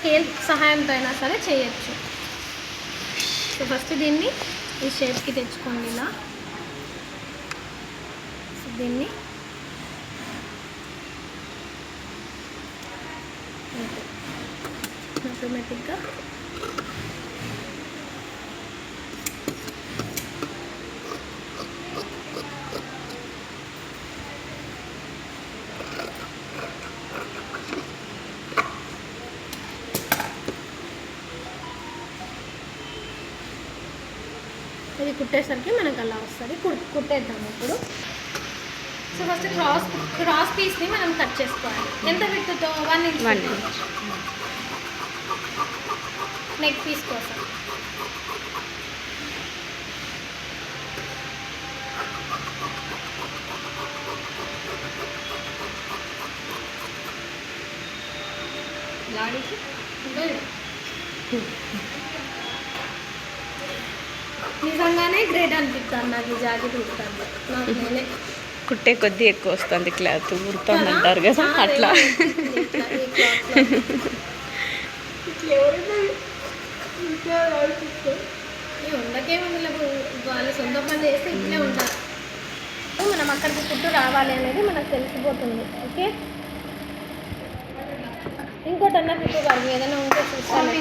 Scale సహాయంతో అయినా సరే చేయొచ్చు. సో ఫస్ట్ దీన్ని ఈ షేప్కి తెచ్చుకోండి ఇలా. సో దీన్ని ఆటోమేటిక్గా ఇది కుట్టేసరికి మనకు అలా వస్తుంది. కుట్టేద్దాం ఇప్పుడు. సో ఫస్ట్ క్రాస్ పీస్ని మనం కట్ చేసుకోవాలి. ఎంత విడ్త్తో? 1 ఇంచ్ నెక్ పీస్ కోసం. నిజంగానే గ్రేట్ అనిపిస్తాను నాకు ఈ జాకెట్ కుడతాను. నాకు నేనే కుట్టే కొద్దీ ఎక్కువ వస్తుంది క్లాత్, కుడుతుంది అంటారు కదా అట్లా. ఉండకేమో వాళ్ళు సొంత పని చేస్తే ఇట్లే ఉంటారు. మనం అక్కడికి కుట్టు రావాలి అనేది మనకు తెలిసిపోతుంది. ఓకే, ఇంకోటి అన్న కుట్టు కాదు ఏదైనా ఉంటే చూస్తాను.